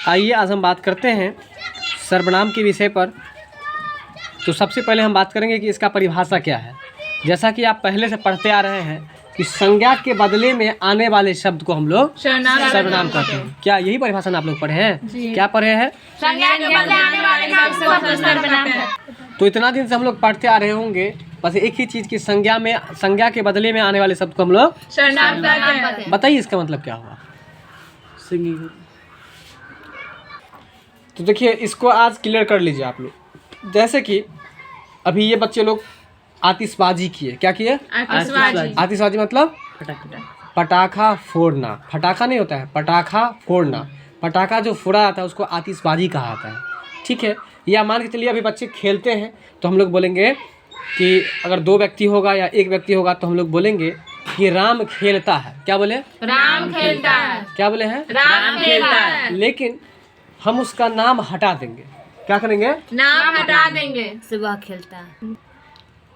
आइए आज हम बात करते हैं सर्वनाम के विषय पर। तो सबसे पहले हम बात करेंगे कि इसका परिभाषा क्या है। जैसा कि आप पहले से पढ़ते आ रहे हैं कि संज्ञा के बदले में आने वाले शब्द को हम लोग सर्वनाम कहते हैं। क्या यही परिभाषा आप लोग पढ़े हैं? क्या पढ़े हैं? संज्ञा के बदले आने वाले शब्द को सर्वनाम है। तो इतना दिन से हम लोग पढ़ते आ रहे होंगे बस एक ही चीज़ की संज्ञा के बदले में आने वाले शब्द को हम लोग सर्वनाम कहते हैं। बताइए इसका मतलब क्या हुआ। तो देखिए इसको आज क्लियर कर लीजिए आप लोग। जैसे कि अभी ये बच्चे लोग आतिशबाजी किए। क्या किए? आतिशबाजी मतलब पटाखा फोड़ना। फटाखा नहीं होता है, पटाखा फोड़ना। पटाखा जो फोड़ा जाता है उसको आतिशबाजी कहा जाता है। ठीक है, या मान के चलिए अभी बच्चे खेलते हैं तो हम लोग बोलेंगे कि अगर दो व्यक्ति होगा या एक व्यक्ति होगा तो हम लोग बोलेंगे कि राम खेलता है। क्या बोले? राम खेलता है। क्या बोले हैं? राम खेलता है। लेकिन हम उसका नाम हटा देंगे। क्या करेंगे? नाम हटा देंगे। सुबह खेलता है।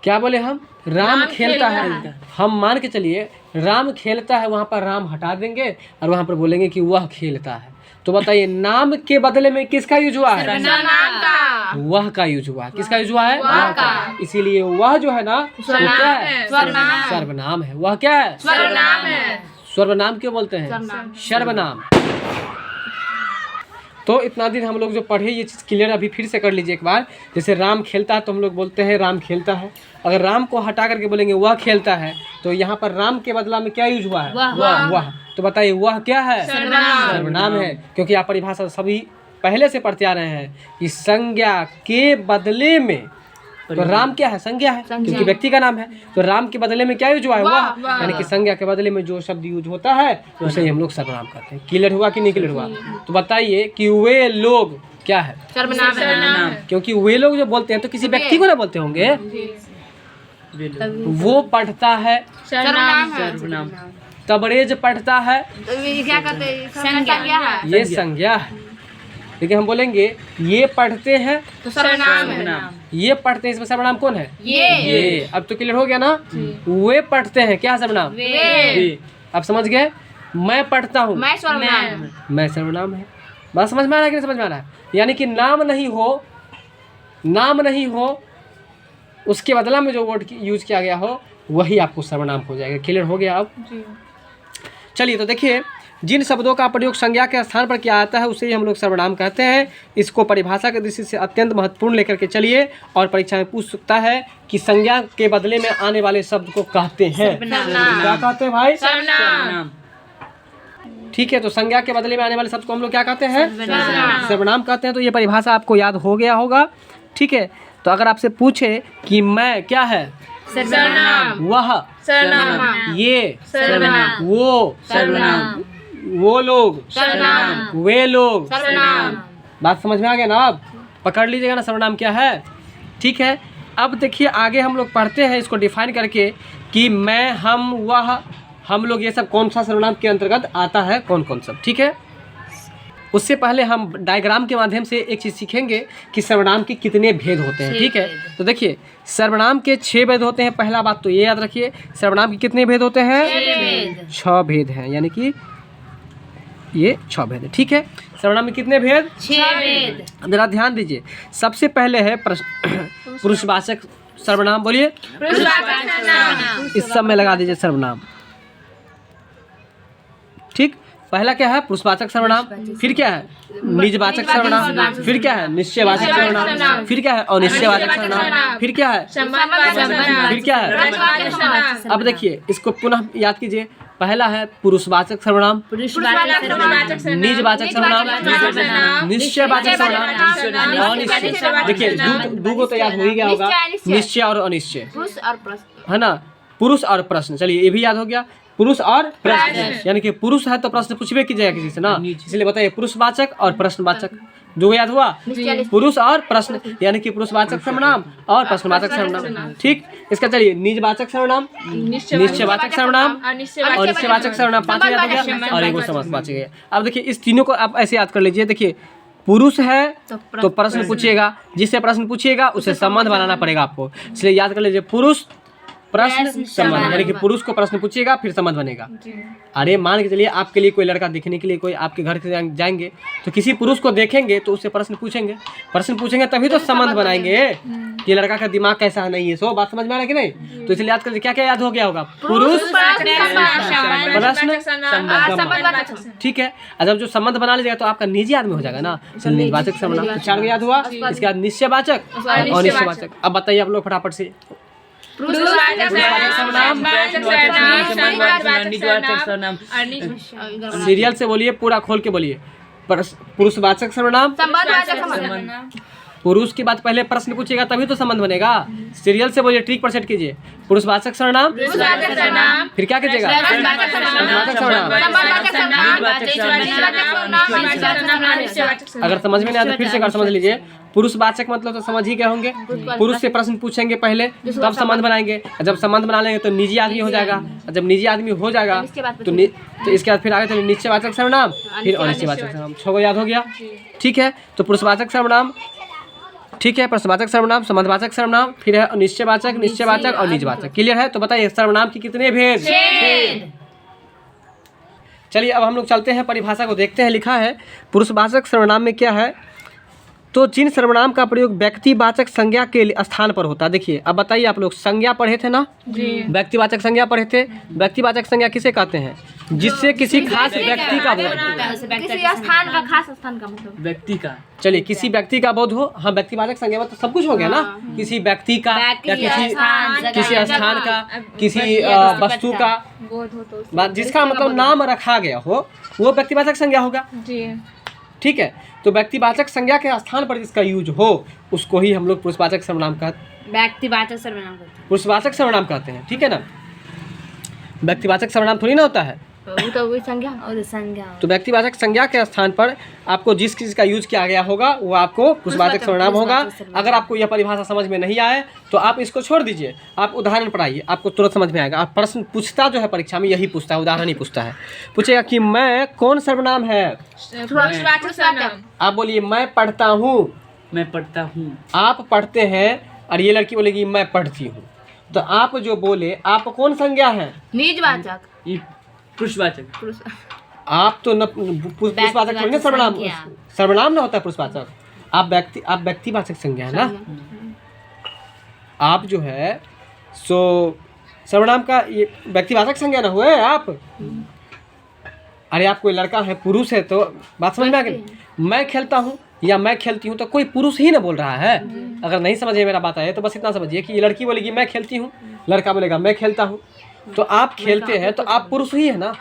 क्या बोले हम? राम खेलता है। हम मान के चलिए राम खेलता है, वहाँ पर राम हटा देंगे और वहाँ पर बोलेंगे कि वह खेलता है। तो बताइए नाम के बदले में किसका यूज हुआ है? नाम का। वह का यूज हुआ है। किसका यूज हुआ है? वह का। इसीलिए वह जो है ना वो क्या है? सर्वनाम। सर्वनाम है। वह क्या है? सर्वनाम है। सर्वनाम क्यों बोलते हैं? सर्वनाम। तो इतना दिन हम लोग जो पढ़े ये चीज़ क्लियर अभी फिर से कर लीजिए एक बार। जैसे राम खेलता है तो हम लोग बोलते हैं राम खेलता है। अगर राम को हटा करके बोलेंगे वह खेलता है तो यहाँ पर राम के बदला में क्या यूज हुआ है? वह। तो बताइए वह क्या है? सर्वनाम है। क्योंकि आप परिभाषा सभी पहले से पढ़ते आ रहे हैं कि संज्ञा के बदले में तो राम क्या है? संज्ञा है, क्योंकि व्यक्ति का नाम है। तो राम के बदले में क्या यूज हुआ है? वह। यानी कि संज्ञा के बदले में जो शब्द यूज होता है उसे ही हम लोग सर्वनाम कहते हैं। क्लियर हुआ कि नहीं क्लियर हुआ? तो बताइए कि वे लोग क्या है? सर्वनाम है। क्योंकि वे लोग जो बोलते हैं तो किसी व्यक्ति को ना बोलते होंगे। वो पढ़ता है, सर्वनाम। तबरेज पढ़ता है, क्या कहते हैं? संज्ञा है। ये संज्ञा है। लेकिन हम बोलेंगे ये पढ़ते हैं तो सर्वनाम है। ये पढ़ते हैं, इसमें सर्वनाम कौन है? ये। अब तो क्लियर हो गया ना। वे पढ़ते हैं, क्या सर्वनाम? वे। अब समझ गए? मैं पढ़ता हूँ, मैं सर्वनाम। मैं सर्वनाम है। बात समझ में आ रहा है कि नहीं समझ में आ रहा है? यानी कि नाम नहीं हो उसके बदला में जो वर्ड यूज किया गया हो वही आपको सर्वनाम हो जाएगा। क्लियर हो गया? अब चलिए तो देखिए जिन शब्दों का प्रयोग संज्ञा के स्थान पर किया जाता है उसे ही हम लोग सर्वनाम कहते हैं। इसको परिभाषा के दृष्टि से अत्यंत महत्वपूर्ण लेकर के चलिए और परीक्षा में पूछ सकता है कि संज्ञा के बदले में आने वाले शब्द को कहते हैं क्या कहते हैं भाई? सर्वनाम। ठीक है, तो संज्ञा के बदले में आने वाले शब्द को हम लोग क्या कहते हैं? सर्वनाम कहते हैं। तो ये परिभाषा आपको याद हो गया होगा। ठीक है, तो अगर आपसे पूछे कि मैं क्या है? सर्वनाम। वह सर्वनाम। ये सर्वनाम। वो सर्वनाम। वो लोग सर्वनाम। वे लोग। सर्वनाम। बात समझ में आ गया ना? अब पकड़ लीजिएगा ना सर्वनाम क्या है। ठीक है, अब देखिए आगे हम लोग पढ़ते हैं इसको डिफाइन करके कि मैं, हम, वह, हम लोग, ये सब कौन सा सर्वनाम के अंतर्गत आता है, कौन कौन सब। ठीक है, उससे पहले हम डायग्राम के माध्यम से एक चीज़ सीखेंगे कि सर्वनाम के कितने भेद होते हैं। ठीक है, तो देखिए सर्वनाम के 6 भेद होते हैं। पहला बात तो ये याद रखिए, सर्वनाम के कितने भेद होते हैं? 6 भेद हैं, यानी कि ये 6 भेद है। ठीक है, सर्वनाम में कितने भेद? 6 भेद। जरा ध्यान दीजिए। सबसे पहले है पुरुषवाचक सर्वनाम। बोलिए। इस सब में लगा दीजिए सर्वनाम। ठीक, पहला क्या है? पुरुषवाचक सर्वनाम। फिर क्या है? निजवाचक सर्वनाम। फिर क्या है? निश्चयवाचक सर्वनाम। फिर क्या है? अनिश्चयवाचक सर्वनाम। फिर क्या है? फिर क्या है? अब देखिए इसको पुनः याद कीजिए। पहला है पुरुषवाचक सर्वनाम, निजवाचक सर्वनाम, निश्चयवाचक सर्वनाम, अनिश्चय। देखिए दो तो याद हो ही गया होगा, निश्चय और अनिश्चय, है ना? पुरुष और प्रश्न। चलिए ये भी याद हो गया, पुरुष और प्रश्न। यानी कि पुरुष है तो प्रश्न पूछबे कीजिएगा किसी से ना, इसलिए बताइए पुरुषवाचक और प्रश्नवाचक। जो याद हुआ? पुरुष और प्रश्न, यानी कि पुरुषवाचक सर्वनाम और प्रश्नवाचक सर्वनाम। ठीक, इसका चलिए निजवाचक सर्वनाम, निश्चयवाचक सर्वनाम, अनिश्चयवाचक सर्वनाम। 5 याद हो गया और एक समझ 5 गया। अब देखिए इस तीनों को आप ऐसे याद कर लीजिए। देखिए पुरुष है तो प्रश्न पूछिएगा, जिससे प्रश्न पूछिएगा उसे संबंध बनाना पड़ेगा आपको, इसलिए याद कर लीजिए पुरुष, प्रश्न संबंध, यानी कि पुरुष को प्रश्न पूछिएगा फिर संबंध बनेगा। अरे मान के चलिए आपके लिए कोई लड़का देखने के लिए कोई आपके घर से जाएंगे तो किसी पुरुष को देखेंगे तो उससे प्रश्न पूछेंगे तभी तो संबंध बनाएंगे कि लड़का का दिमाग कैसा है नहीं है। सो बात समझ में आ रहा है कि नहीं? तो इसलिए याद कर क्या क्या याद हो गया होगा, पुरुष प्रश्न संबंध। ठीक है, जब जो संबंध बना लीजिएगा तो आपका निजी आदमी हो जाएगा ना, निजवाचक सर्वनाम। तो 4 याद हुआ, इसके बाद निश्चयवाचक और अनिश्चयवाचक। अब बताइए आप लोग फटाफट से। सीरियल से बोलिए, पूरा खोल के बोलिए। पुरुषवाचक सर्वनाम, पुरुष की बात पहले प्रश्न पूछेगा तभी तो संबंध बनेगा। सीरियल से बोलिए, ट्रिक पर सेट कीजिए। पुरुषवाचक सर्वनाम, फिर क्या कीजिएगा, अगर समझ में नहीं आता फिर से अगर समझ लीजिए। पुरुषवाचक मतलब तो समझ ही गए होंगे, पुरुष से प्रश्न पूछेंगे पहले तब संबंध बनाएंगे। जब संबंध बना लेंगे तो निजी आदमी हो जाएगा, जब निजी आदमी हो जाएगा तो इसके बाद फिर आगे चलिए निश्चयवाचक सर्वनाम फिर अनिश्चयवाचक सर्वनाम। 6 याद हो गया। ठीक है, तो पुरुषवाचक सर्वनाम, ठीक है, प्रश्नवाचक सर्वनाम, संबंधवाचक सर्वनाम, फिर है निश्चयवाचक, निश्चयवाचक और निजवाचक। क्लियर है? तो बताइए सर्वनाम की कितने भेद? 6। चलिए अब हम लोग चलते हैं परिभाषा को देखते हैं। लिखा है पुरुषवाचक सर्वनाम में क्या है, तो जिन सर्वनाम का प्रयोग व्यक्तिवाचक संज्ञा के स्थान पर होता है। देखिए अब बताइए, आप लोग संज्ञा पढ़े थे ना, व्यक्तिवाचक संज्ञा पढ़े थे। व्यक्तिवाचक संज्ञा किसे कहते हैं? जिससे किसी खास व्यक्ति का बोध हो, किसी स्थान का, खास स्थान का मतलब व्यक्ति का। चलिए किसी व्यक्ति का बोध हो, हाँ व्यक्तिवाचक संज्ञा में तो सब कुछ हो गया ना, किसी व्यक्ति का या किसी स्थान का, किसी वस्तु का बोध हो, जिसका मतलब नाम रखा गया हो वो व्यक्तिवाचक संज्ञा होगा। ठीक है, तो व्यक्तिवाचक संज्ञा के स्थान पर जिसका यूज हो उसको ही हम लोग पुरुषवाचक सर्वनाम कहते, व्यक्तिवाचक सर्वनाम कहते हैं, पुरुषवाचक सर्वनाम कहते हैं। ठीक है ना, व्यक्तिवाचक सर्वनाम थोड़ी ना होता है, तो वही संज्ञा। तो व्यक्तिवाचक संज्ञा के स्थान पर आपको जिस चीज का यूज किया गया होगा वो आपको पुरुषवाचक सर्वनाम होगा। अगर आपको यह परिभाषा समझ में नहीं आए तो आप इसको छोड़ दीजिए, आप उदाहरण पढ़ाइए, आपको तुरंत समझ में आएगा। आप प्रश्न पूछता जो है परीक्षा में यही पूछता है, उदाहरण ही पूछता है। पूछेगा कि मैं कौन सर्वनाम है, आप बोलिए मैं पढ़ता हूँ, मैं पढ़ता हूँ। आप पढ़ते हैं और ये लड़की बोलेगी मैं पढ़ती हूँ, तो आप जो बोले आप कौन संज्ञा है? निजवाचक, पुरुषवाचक। आप तो न पुरुषवाचक थोड़ी ना, सर्वनाम ना होता है पुरुषवाचक। आप व्यक्तिवाचक संज्ञा है ना, आप जो है सो सर्वनाम का ये व्यक्तिवाचक संज्ञा ना हुए आप। अरे आप कोई लड़का है, पुरुष है, तो बात समझ में आ गई। मैं खेलता हूँ या मैं खेलती हूँ तो कोई पुरुष ही ना बोल रहा है। अगर नहीं समझिए मेरा बात आए तो बस इतना समझिए कि ये लड़की बोलेगी मैं खेलती हूँ, लड़का बोलेगा मैं खेलता हूँ, तो आप खेलते हैं तो आप पुरुष ही है ना।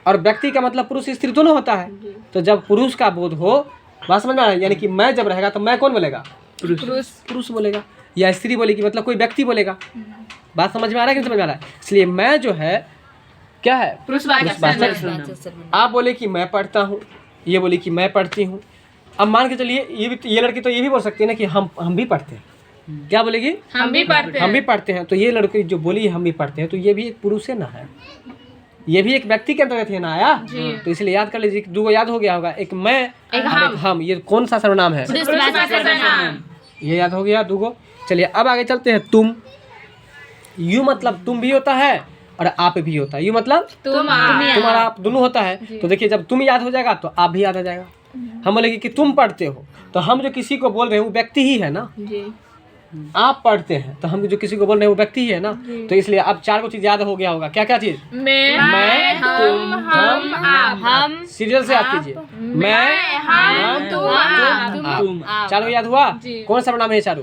और व्यक्ति का मतलब पुरुष स्त्री दोनों होता है, तो जब पुरुष का बोध हो, बात समझ में आ रहा है, यानी कि मैं जब रहेगा तो मैं कौन बोलेगा? पुरुष बोलेगा, या स्त्री बोलेगी मतलब कोई व्यक्ति बोलेगा। बात समझ में आ रहा है कि नहीं समझ में आ रहा है? इसलिए मैं जो है क्या है, पुरुषवाचक। आप बोले कि मैं पढ़ता हूँ, ये बोले कि मैं पढ़ती हूँ। अब मान के चलिए ये लड़की तो ये भी बोल सकती है ना कि हम भी पढ़ते हैं। क्या बोलेगी? हम भी पढ़ते हैं। तो ये लड़की जो बोली हम भी पढ़ते हैं, तो ये भी एक पुरुष है ना, है ये भी एक व्यक्ति के अंतर्गत है ना आया। तो इसलिए याद कर लीजिए, 2 याद हो गया होगा, एक मैं एक हम। ये कौन सा सर्वनाम है? ये याद हो गया 2। चलिए अब आगे चलते हैं। तुम, यू मतलब तुम भी होता है और आप भी होता है। यू मतलब तुम और आप दोनों होता है। तो देखिए जब तुम याद हो जाएगा तो आप भी याद आ जाएगा। हम बोलेंगे कि तुम पढ़ते हो, तो हम जो किसी को बोल रहे हैं वो व्यक्ति ही है ना। आप पढ़ते हैं तो हम जो किसी को बोल रहे हैं वो व्यक्ति ही है ना। तो इसलिए अब 4 चीज याद हो गया होगा। क्या क्या चीज? मैं, तुम, हम। सीरियल से याद कीजिए, मैं, हम, तुम, आप। 4 याद हुआ। कौन सा सर्वनाम है? 4।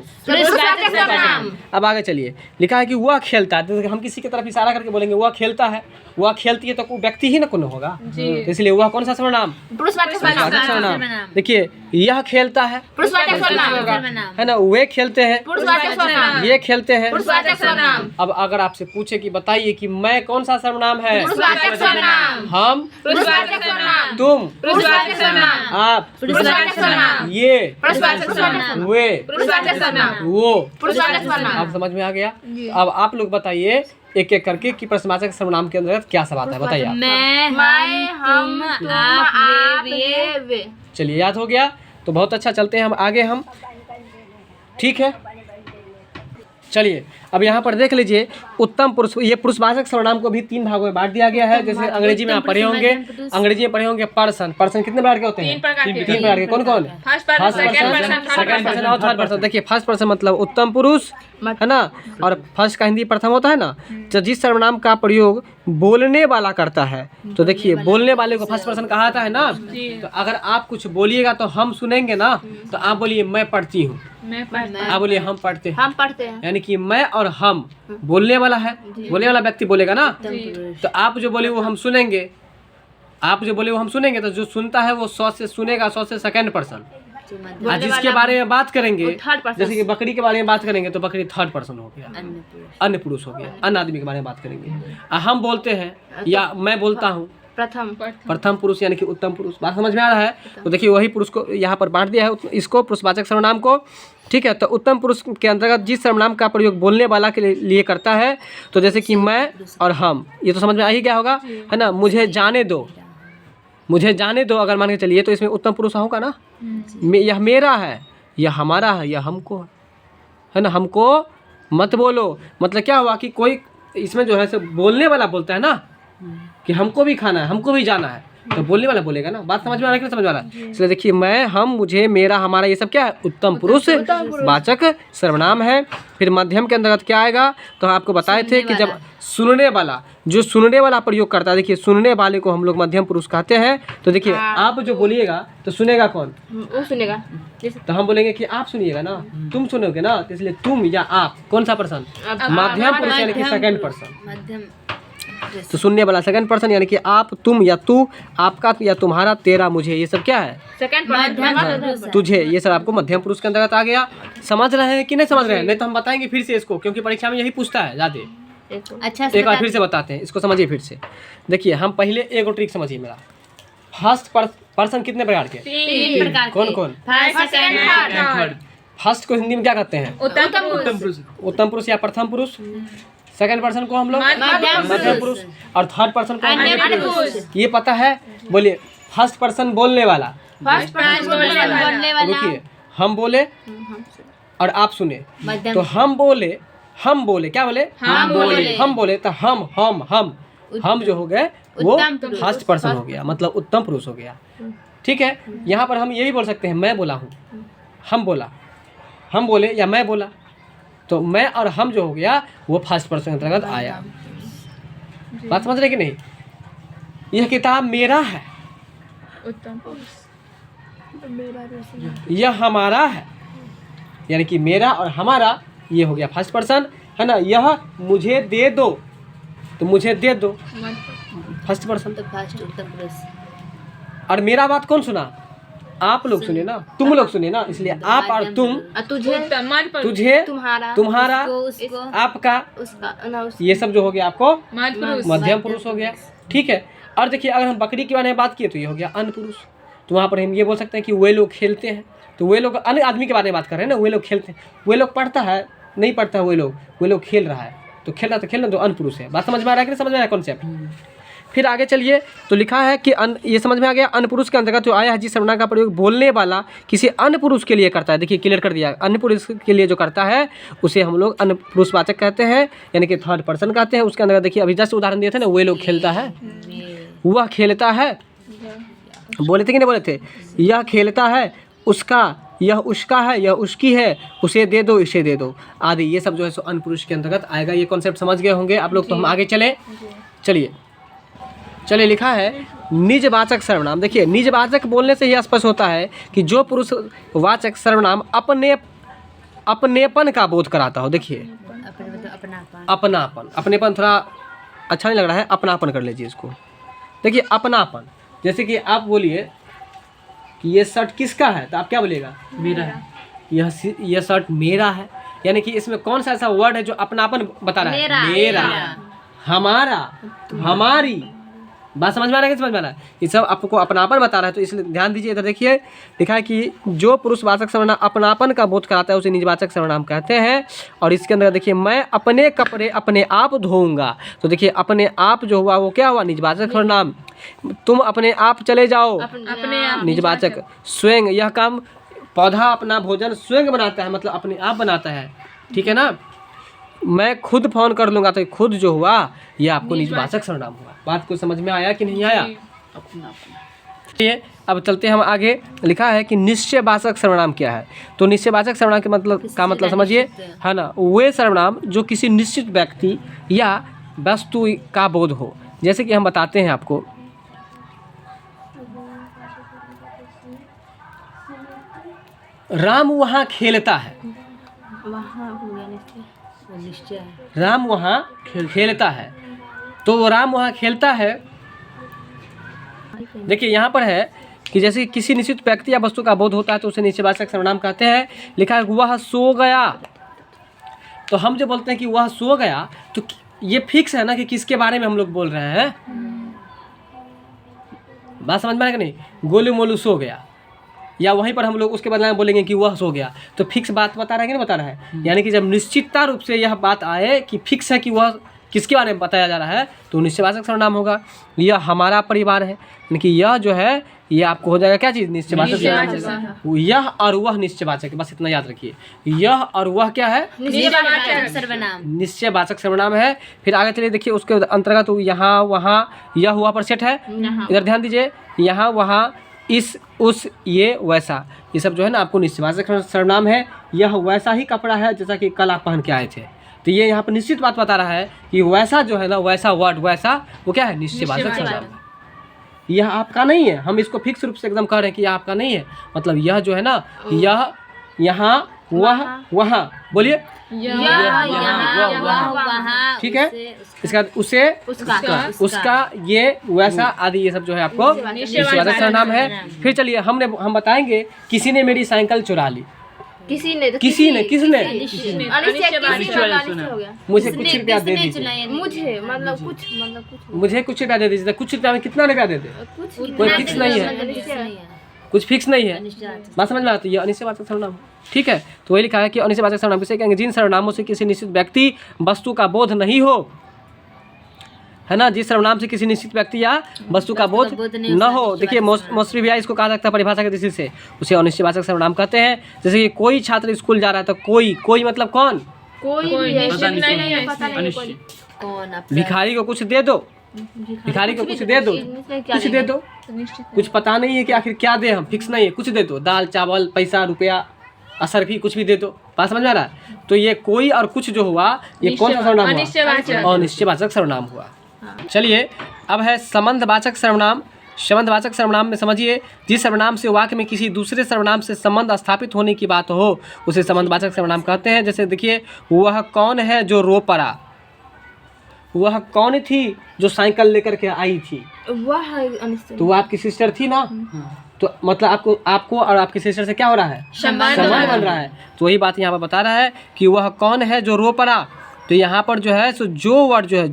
अब आगे चलिए, लिखा है कि वह खेलता है, तो हम किसी की तरफ इशारा करके बोलेंगे वह खेलता है, वह खेलती है, तो वो व्यक्ति ही ना कौन होगा। तो इसलिए वह कौन सा सर्वनाम? पुरुषवाचक सर्वनाम। देखिए यह खेलता है, है ना, वे खेलते हैं, ये खेलते हैं। अब अगर आपसे पूछे कि बताइए कि मैं कौन सा सर्वनाम है? हम, तुम, आप, ये, वे, वो। अब समझ में आ गया। अब आप लोग बताइए एक एक करके कि प्रश्नवाचक सर्वनाम के अंदर क्या सब आता है, बताइए आप। मैं, हम, आप, ये, वे। चलिए याद हो गया तो बहुत अच्छा। चलते हैं हम आगे। हम ठीक है, चलिए अब यहाँ पर देख लीजिए उत्तम पुरुष, ये पुरुषवाचक सर्वनाम को भी 3 भागों में बांट दिया गया है। जैसे अंग्रेजी में आप पढ़े होंगे, अंग्रेजी में पढ़े होंगे पर्सन। पर्सन कितने प्रकार के होते हैं? 3 प्रकार के। कौन कौन? First first person, second person और थर्ड पर्सन। देखिए फर्स्ट पर्सन मतलब उत्तम पुरुष है ना, और फर्स्ट का हिंदी प्रथम होता है ना। तो जिस सर्वनाम का प्रयोग बोलने वाला करता है, तो देखिए बोलने वाले को फर्स्ट पर्सन कहा जाता है ना। तो अगर आप कुछ बोलिएगा तो हम सुनेंगे ना, तो आप बोलिए मैं पढ़ती हूँ, आप बोलिए हम पढ़ते हैं। हम पढ़ते हैं। यानी कि मैं और हम बोलने वाला है, बोलने वाला व्यक्ति बोलेगा ना। तो आप जो बोले वो हम सुनेंगे, आप जो बोले वो हम सुनेंगे। तो जो सुनता है वो 100 से सुनेगा, 100 से सेकंड पर्सन। और जिसके बारे में बात करेंगे, जैसे कि बकरी के बारे में बात करेंगे तो बकरी थर्ड पर्सन हो गया, अन्य पुरुष हो गया, अन्य आदमी के बारे में बात करेंगे। हम बोलते हैं या मैं बोलता हूँ, प्रथम पुरुष यानी कि उत्तम पुरुष। बात समझ में आ रहा है? तो देखिए वही पुरुष को यहाँ पर बांट दिया है, इसको पुरुषवाचक सर्वनाम को। ठीक है, तो उत्तम पुरुष के अंतर्गत जिस सर्वनाम का प्रयोग बोलने वाला के लिए करता है, तो जैसे कि मैं और हम, ये तो समझ में आ ही गया होगा है ना। मुझे जाने दो, मुझे जाने दो अगर मान के चलिए, तो इसमें उत्तम पुरुष होगा ना। यह मेरा है, यह हमारा है, यह हमको है ना। हमको मत बोलो, मतलब क्या हुआ कि कोई इसमें जो है सो बोलने वाला बोलता है ना कि हमको भी खाना है, हमको भी जाना है, तो बोलने वाला बोलेगा ना। बात समझ में आ रहा है कि नहीं समझ में आ रहा है? इसलिए देखिए मैं, हम, मुझे, मेरा, हमारा, ये सब क्या है? उत्तम पुरुष वाचक सर्वनाम है। फिर मध्यम के अंतर्गत क्या आएगा? तो आपको बताए थे कि जब सुनने वाला, जो सुनने वाला प्रयोग करता है, देखिए सुनने वाले को हम लोग मध्यम पुरुष कहते हैं। तो देखिए आप जो बोलिएगा तो सुनेगा कौन? वो सुनेगा। तो हम बोलेंगे कि आप सुनिएगा ना, तुम सुनोगे ना, तो इसलिए तुम या आप, कौन सा पर्सन? मध्यम पुरुष यानी कि सेकंड पर्सन। तो सुनने वाला सेकंड पर्सन यानी कि आप, तुम या तू, आपका या तुम्हारा, तेरा, मुझे, ये सब क्या है? Second person. तुझे, ये सब आपको मध्यम पुरुष के अंतर्गत आ गया। समझ रहे हैं कि नहीं समझ रहे हैं? नहीं तो हम बताएंगे फिर से इसको, क्योंकि परीक्षा में यही पूछता है ज्यादा। अच्छा, एक बार फिर से बताते हैं, इसको समझिए फिर से। देखिए हम पहले एक और ट्रिक समझिए मेरा। फर्स्ट पर्सन कितने प्रकार के? 3 प्रकार के। कौन कौन? First, second, third. फर्स्ट को हिंदी में क्या कहते हैं? उत्तम पुरुष। उत्तम पुरुष या प्रथम पुरुष। सेकंड पर्सन को हम लोग मध्यम पुरुष, और थर्ड पर्सन को अन्य पुरुष। ये पता है? बोलिए फर्स्ट पर्सन बोलने वाला। फर्स्ट पर्सन बोलने वाला। देखिए हम बोले और आप सुने, तो हम बोले क्या बोले? हम बोले तो हम जो हो गए वो फर्स्ट पर्सन हो गया, मतलब उत्तम पुरुष हो गया। ठीक है, यहाँ पर हम ये भी बोल सकते हैं मैं बोला हूँ, हम बोला, हम बोले या मैं बोला, तो मैं और हम जो हो गया वो फर्स्ट पर्सन के अंतर्गत आया। बात समझ रहे कि नहीं? यह किताब मेरा है, यह हमारा है, यानी कि मेरा और हमारा ये हो गया फर्स्ट पर्सन है ना। यह मुझे दे दो, तो मुझे दे दो फर्स्ट पर्सन। और मेरा बात कौन सुना? आप लोग सुने ना, तुम लोग सुने ना, इसलिए आप और तुम, तुझे, तुम्हारा, आपका, ये सब जो हो गया आपको मध्यम पुरुष हो गया। ठीक है, और देखिए अगर हम बकरी के बारे में बात किए तो ये हो गया अन्य पुरुष। तो वहाँ पर हम ये बोल सकते हैं कि वे लोग खेलते हैं, तो वे लोग अन्य आदमी के बारे में बात कर रहे हैं ना। वे लोग खेलते हैं, वे लोग पढ़ता है, नहीं पढ़ता है, वे लोग खेल रहा है, तो खेलना तो खेलना, तो अन्य पुरुष है। बात समझ में आ रहा है कि नहीं समझ में आ रहा है कॉन्सेप्ट? फिर आगे चलिए, तो लिखा है कि ये समझ में आ गया। अन्य पुरुष के अंतर्गत जो आया है जिस सर्वनाम का प्रयोग बोलने वाला किसी अन्य पुरुष के लिए करता है, देखिए क्लियर कर दिया, अन्य पुरुष के लिए जो करता है उसे हम लोग अन्य पुरुषवाचक कहते हैं, यानी कि थर्ड पर्सन कहते हैं। उसके अंदर देखिए अभी जस्ट उदाहरण दिए थे ना, वे लोग खेलता है, वह खेलता है, बोले थे कि नहीं बोले थे? यह खेलता है, उसका, यह उसका है, यह उसकी है, उसे दे दो, इसे दे दो, आदि ये सब जो है सो अन्य पुरुष के अंतर्गत आएगा। ये कॉन्सेप्ट समझ गए होंगे आप लोग। तो हम आगे चलिए लिखा है निजवाचक सर्वनाम। देखिए निजवाचक बोलने से ही स्पष्ट होता है कि जो पुरुषवाचक सर्वनाम अपनेपन का बोध कराता हो। देखिए अपनेपन थोड़ा अच्छा नहीं लग रहा है, अपनापन कर लीजिए इसको। देखिए अपनापन, जैसे कि आप बोलिए कि ये शर्ट किसका है, तो आप क्या बोलिएगा? मेरा है। यह शर्ट मेरा है, यानी कि इसमें कौन सा ऐसा वर्ड है जो अपनापन बता रहा है? मेरा, हमारा, हमारी। बात समझ में आ रहा है कि समझ में आ रहा है? ये सब आपको अपनापन बता रहा है, तो इसलिए ध्यान दीजिए। इधर देखिए लिखा है कि जो पुरुषवाचक सर्वनाम अपनापन का बोध कराता है उसे निजवाचक सर्वनाम कहते हैं। और इसके अंदर देखिए मैं अपने कपड़े अपने आप धोऊंगा, तो देखिए अपने आप जो हुआ वो क्या हुआ? निजवाचक सर्वनाम। तुम अपने आप चले जाओ, निजवाचक। स्वयं, यह काम, पौधा अपना भोजन स्वयं बनाता है, मतलब अपने आप बनाता है। ठीक है ना? मैं खुद फोन कर लूँगा, तो खुद जो हुआ ये आपको निजवाचक सर्वनाम हुआ। बात को समझ में आया कि नहीं आया? चलिए अब चलते हैं हम आगे। लिखा है कि निश्चयवाचक सर्वनाम क्या है। तो निश्चयवाचक सर्वनाम के मतलब समझिए, है ना, वे सर्वनाम जो किसी निश्चित व्यक्ति या वस्तु का बोध हो। जैसे कि हम बताते हैं आपको, राम वहाँ खेलता है, राम वहाँ खेलता है, तो वो राम वहाँ खेलता है। देखिए यहाँ पर है कि जैसे किसी निश्चित व्यक्ति या वस्तु का बोध होता है तो उसे निश्चयवाचक सर्वनाम कहते हैं। लिखा है वह सो गया, तो हम जो बोलते हैं कि वह सो गया, तो ये फिक्स है ना कि किसके बारे में हम लोग बोल रहे हैं। बात समझ में आएगा नहीं? गोलू मोलू सो गया, या वहीं पर हम लोग उसके बदले में बोलेंगे कि वह सो गया, तो फिक्स बात बता रहा है कि नहीं बता रहा है। यानी कि जब निश्चितता रूप से यह बात आए कि फिक्स है कि वह किसके बारे में बताया जा रहा है, तो निश्चयवाचक सर्वनाम होगा। यह हमारा परिवार है, यानी कि यह जो है ये आपको हो जाएगा क्या चीज़? निश्चयवाचक सर्वनाम। यह और वह निश्चयवाचक है, बस इतना याद रखिए। यह और वह क्या है? निश्चयवाचक सर्वनाम है। फिर आगे चलिए, देखिए उसके अंतर्गत यहाँ वहाँ यह हुआ पर सेट है। इधर ध्यान दीजिए, यहाँ वहाँ इस उस ये वैसा, ये सब जो है ना आपको निश्चयवाचक सर्वनाम है। यह वैसा ही कपड़ा है जैसा कि कल आप पहन के आए थे, तो ये यहाँ पर निश्चित बात बता रहा है कि वैसा जो है ना, वैसा वर्ड वैसा वो क्या है? निश्चयवाचक सर्वनाम। यह आपका नहीं है, हम इसको फिक्स रूप से एकदम कह रहे हैं कि यह आपका नहीं है। मतलब यह जो है ना, यह यहाँ वह वहाँ, बोलिए ठीक है। इसका उसे उसका ये वैसा आदि, ये सब जो है आपको निश्चयवाचक सर्वनाम है। फिर चलिए हम बताएंगे, किसी ने मेरी साइकिल चुरा ली। किसने मुझे कुछ रुपया दे दीजिए, मुझे कुछ रुपया दे दीजिए। कुछ रुपया में कितना रुपया दे दे, कोई फिक्स नहीं है, कुछ फिक्स नहीं है। बात समझ में आती है? अनिश्चयवाचक सर्वनाम, ठीक है। तो वही लिखा है कि अनिश्चयवाचक सर्वनाम किसे कहेंगे? जिन सर्वनामों से किसी निश्चित व्यक्ति वस्तु का बोध नहीं हो, है ना, जिस सर्वनाम से किसी निश्चित व्यक्ति या वस्तु का बोध न हो। देखिए मौसरी भैया इसको कहा जाता है परिभाषा के दृष्टि से, उसे अनिश्चयवाचक सर्वनाम कहते हैं। जैसे कि कोई छात्र स्कूल जा रहा है, तो कोई मतलब कौन? भिखारी को कुछ दे दो, भिखारी को कुछ दे दो, कुछ दे दो, कुछ पता नहीं है कि आखिर क्या दे, हम फिक्स नहीं है, कुछ दे दो, दाल चावल पैसा रुपया असरफी कुछ भी दे दो। बात समझ में आ रहा है? तो ये कोई और कुछ जो हुआ, ये कौन सा सर्वनाम हुआ? अनिश्चयवाचक सर्वनाम हुआ। चलिए अब है संबंधवाचक सर्वनाम। संबंधवाचक सर्वनाम में समझिए, जिस सर्वनाम से वाक्य में किसी दूसरे सर्वनाम से संबंध स्थापित होने की बात हो, उसे संबंधवाचक सर्वनाम कहते हैं। जैसे देखिए, वह कौन है जो रो पड़ा, वह कौन थी जो साइकिल लेकर के आई थी, तो वो आपकी सिस्टर थी ना। तो मतलब आपको और आपकी सिस्टर से क्या हो रहा है? संबंध बन रहा है। तो वही बात यहाँ पर बता रहा है कि वह कौन है जो रो पड़ा। तो यहाँ पर जो है सो जो वर्ड जो है,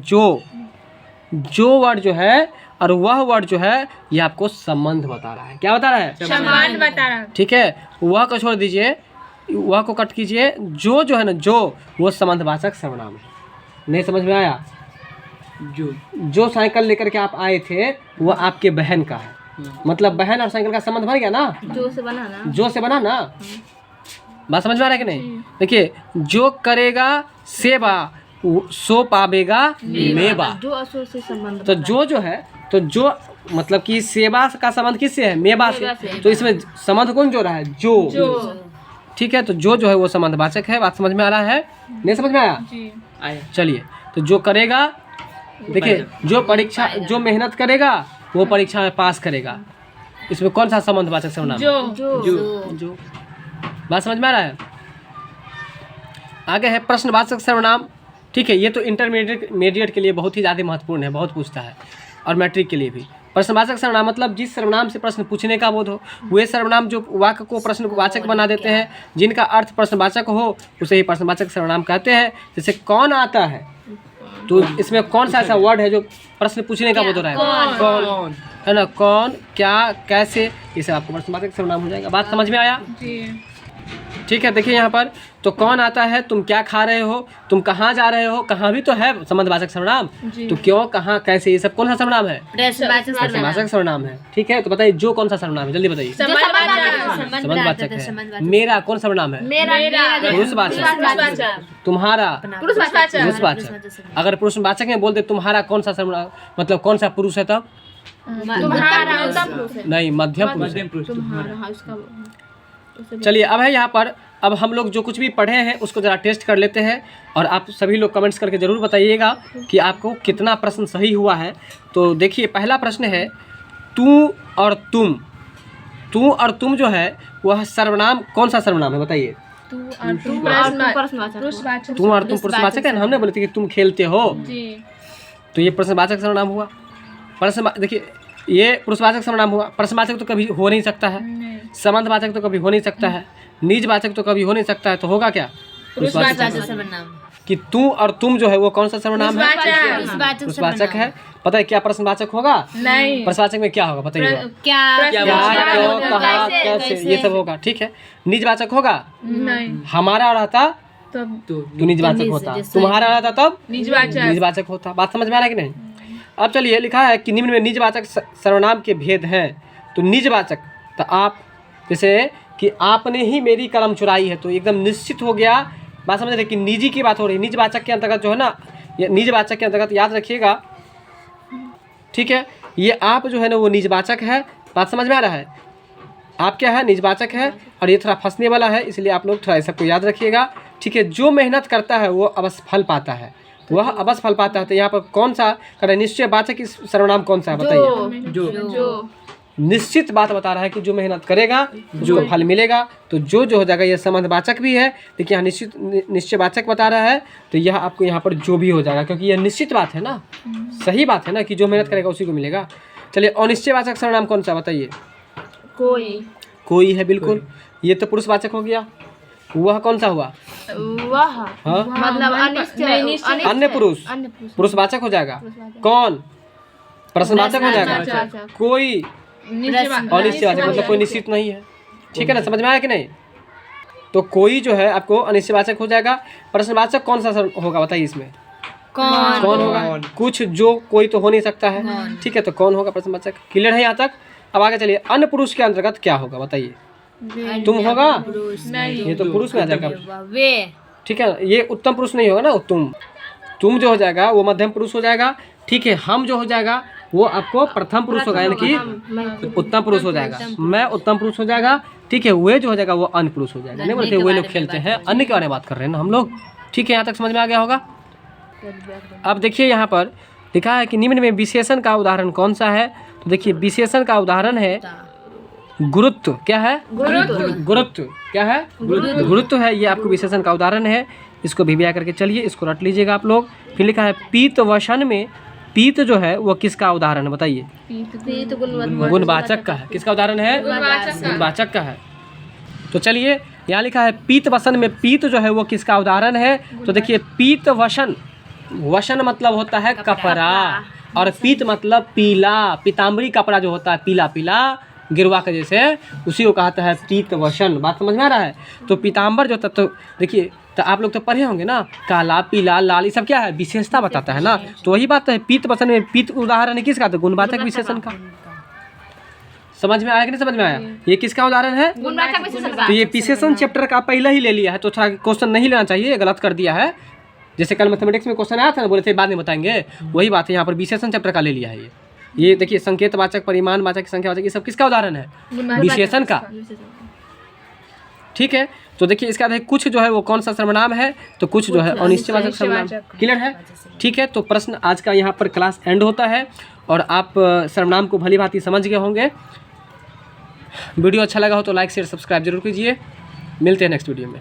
जो वर्ड जो है और वह वर्ड जो है, ये आपको संबंध बता रहा है। क्या बता रहा है? संबंध बता रहा है। ठीक है, वह को छोड़ दीजिए, वह को कट कीजिए। जो है ना, जो वो संबंधवाचक सर्वनाम है। नहीं समझ में आया? जो साइकिल लेकर के आप आए थे वो आपके बहन का है, मतलब बहन और साइकिल का संबंध बन गया ना, जो से बना ना। बात समझ में आ रहा है कि नहीं? देखिए, जो करेगा सेवा सो पावेगा मेवा। तो जो है, तो जो मतलब कि सेवा का संबंध किससे है? मेवा से। तो इसमें संबंध कौन जोड़ रहा है? जो। ठीक है, तो जो है वो संबंधवाचक है। बात समझ में आ रहा है? नहीं समझ में आया? चलिए, तो जो करेगा, देखिए जो मेहनत करेगा वो परीक्षा में पास करेगा। इसमें कौन सा संबंधवाचक सर्वनाम? जो। बात समझ में आ रहा है? आगे है प्रश्नवाचक सर्वनाम। ठीक है, ये तो इंटरमीडिएट के लिए बहुत ही ज़्यादा महत्वपूर्ण है, बहुत पूछता है, और मैट्रिक के लिए भी। प्रश्नवाचक सर्वनाम मतलब जिस सर्वनाम से प्रश्न पूछने का बोध हो, वे सर्वनाम जो वाक्य को प्रश्नवाचक बना देते हैं, जिनका अर्थ प्रश्नवाचक हो, उसे ही प्रश्नवाचक सर्वनाम कहते हैं। जैसे कौन आता है, तो इसमें कौन सा ऐसा वर्ड है जो प्रश्न पूछने का बोध हो रहा है? कौन है ना, कौन, क्या, कैसे, ये सब आपको प्रश्नवाचक सर्वनाम हो जाएगा। बात समझ में आया? ठीक है, देखिए यहाँ पर तो कौन आता है, तुम क्या खा रहे हो, तुम कहाँ जा रहे हो, कहाँ भी तो है संबंधवाचक सर्वनाम। तो क्यों, कहाँ, कैसे, ये सब कौन सा सर्वनाम है? प्रश्नवाचक सर्वनाम है। ठीक है, तो बताइए जो कौन सा सर्वनाम है, जल्दी बताइए। संबंधवाचक है। मेरा कौन सा सर्वनाम है? पुरुषवाचक। तुम्हारा पुरुषवाचक। अगर पुरुषवाचक में बोलते तुम्हारा कौन सा सर्वनाम, मतलब कौन सा पुरुष है तब? नहीं, मध्यम पुरुष। चलिए अब है यहाँ पर, अब हम लोग जो कुछ भी पढ़े हैं उसको ज़रा टेस्ट कर लेते हैं और आप सभी लोग कमेंट्स करके ज़रूर बताइएगा कि आपको कितना प्रश्न सही हुआ है। तो देखिए पहला प्रश्न है, तू और तुम। तू और तुम जो है वह सर्वनाम कौन सा सर्वनाम है, बताइए। तुम और तुम पुरुषवाचक है ना, हमने बोले थे कि तुम खेलते हो, तो ये प्रश्नवाचक सर्वनाम हुआ। प्रश्न देखिए ये पुरुषवाचक सर्वनाम हुआ। प्रश्नवाचक तो कभी हो नहीं सकता है, संबंधवाचक तो कभी हो नहीं सकता है, निजवाचक तो कभी हो नहीं सकता है, तो होगा क्या? पुरुषवाचक सर्वनाम। कि तू और तुम जो है वो कौन सा सर्वनाम है? पुरुषवाचक है। पता है क्या प्रश्नवाचक होगा? नहीं। प्रश्नवाचक में क्या होगा बताइए? क्या, क्यों, कहाँ, कैसे, ये सब होगा। ठीक है। निजवाचक होगा? नहीं। हमारा रहता तो निजवाचक होता, तुम्हारा रहता तब निजवाचक होता। बात समझ में आ रहा है कि नहीं? अब चलिए, लिखा है कि निम्न में निजवाचक सर्वनाम के भेद हैं। तो निजवाचक, तो आप जैसे कि आपने ही मेरी कलम चुराई है, तो एकदम निश्चित हो गया। बात समझ रहे कि निजी की बात हो रही है। निजवाचक के अंतर्गत जो है ना, ये निजवाचक के अंतर्गत याद रखिएगा। ठीक है, ये आप जो है ना वो निजवाचक है। बात समझ में आ रहा है? आप क्या है? निजवाचक है। और ये थोड़ा फंसने वाला है, इसलिए आप लोग थोड़ा इस सबको याद रखिएगा। ठीक है, जो मेहनत करता है वो अवश्य फल पाता है, वह अवश्य फल पाता है। तो यहाँ पर कौन सा कर निश्चयवाचक सर्वनाम कौन सा है बताइए? जो निश्चित बात बता रहा है कि जो मेहनत करेगा जो फल मिलेगा। तो जो हो जाएगा, यह संबंधवाचक भी है। देखिए यहाँ निश्चयवाचक बता रहा है, तो यह आपको यहाँ पर जो भी हो जाएगा, क्योंकि यह निश्चित बात है ना, सही बात है ना कि जो मेहनत करेगा उसी को मिलेगा। चलिए, अनिश्चयवाचक सर्वनाम कौन सा बताइए? कोई है, बिल्कुल। ये तो पुरुषवाचक हो गया। वह कौन सा हुआ? मतलब अन्य पुरुष, पुरुषवाचक हो जाएगा। कौन? प्रश्नवाचक हो जाएगा। कोई अनिश्चयवाचक, मतलब कोई निश्चित नहीं है। ठीक है ना, समझ में आया कि नहीं? तो कोई जो है आपको अनिश्चयवाचक हो जाएगा। प्रश्नवाचक कौन सा होगा बताइए इसमें? कौन होगा? कुछ, जो, कोई तो हो नहीं सकता है। ठीक है, तो कौन होगा प्रश्नवाचक? क्लियर है यहाँ तक? अब आगे चलिए, अन्य पुरुष के अंतर्गत क्या होगा बताइए? तुम होगा? ये तो पुरुष में आ जाएगा। ठीक है, ये उत्तम पुरुष नहीं होगा ना, उत्तम। तुम जो हो जाएगा वो मध्यम पुरुष हो जाएगा। ठीक है, हम जो हो जाएगा वो आपको प्रथम पुरुष होगा, यानी कि उत्तम पुरुष हो जाएगा। मैं उत्तम पुरुष हो जाएगा। ठीक है, वे जो हो जाएगा वो अन्य पुरुष हो जाएगा। नहीं बोलते वे लोग खेलते हैं, अन्य के बारे में बात कर रहे हैं ना हम लोग। ठीक है, यहाँ तक समझ में आ गया होगा। अब देखिए यहाँ पर लिखा है कि निम्न में विशेषण का उदाहरण कौन सा है? तो देखिए विशेषण का उदाहरण है गुरुत्व। क्या है? गुरुत्व। क्या है? गुरुत्व है, ये आपको विशेषण का उदाहरण है। इसको भी व्याख्या करके चलिए, इसको रट लीजिएगा आप लोग। फिर लिखा है पीत वसन में, पीत जो है वो किसका उदाहरण है बताइए? गुणवाचक का है। किसका उदाहरण है? गुणवाचक का है। तो चलिए, यहाँ लिखा है पीत वसन में, पीत जो है वो किसका उदाहरण है? तो देखिए पीत वसन, वसन मतलब होता है कपड़ा, और पीत मतलब पीला, पीताम्बरी कपड़ा जो होता है पीला पीला गिरवा के जैसे, उसी को कहता है पीत वसन। बात समझ में आ रहा है? तो पीताम्बर जो होता, तो देखिए, तो आप लोग तो पढ़े होंगे ना, काला, पीला, लाल, ये सब क्या है? विशेषता बताता है ना। तो वही बात है, पीत वसन में पीत उदाहरण है किसका? तो गुणवाचक विशेषण का। समझ में आया कि नहीं समझ में आया? ये किसका उदाहरण है? तो ये विशेषण चैप्टर का पहले ही ले लिया है, तो थोड़ा क्वेश्चन नहीं लेना चाहिए, गलत कर दिया है। जैसे कल मैथमेटिक्स में क्वेश्चन आया था ना, बोले थे बाद में बताएंगे, वही बात है, यहाँ पर विशेषण चैप्टर का ले लिया है। ये देखिए संकेतवाचक, परिमाणवाचक, संख्यावाचक, ये सब किसका उदाहरण है? विशेषण का। ठीक है, तो देखिए इसका कुछ जो है वो कौन सा सर्वनाम है? तो कुछ जो है अनिश्चयवाचक सर्वनाम। क्लियर है? ठीक है, तो प्रश्न आज का यहाँ पर क्लास एंड होता है और आप सर्वनाम को भली भांति समझ गए होंगे। वीडियो अच्छा लगा हो तो लाइक शेयर सब्सक्राइब जरूर कीजिए। मिलते हैं नेक्स्ट वीडियो में।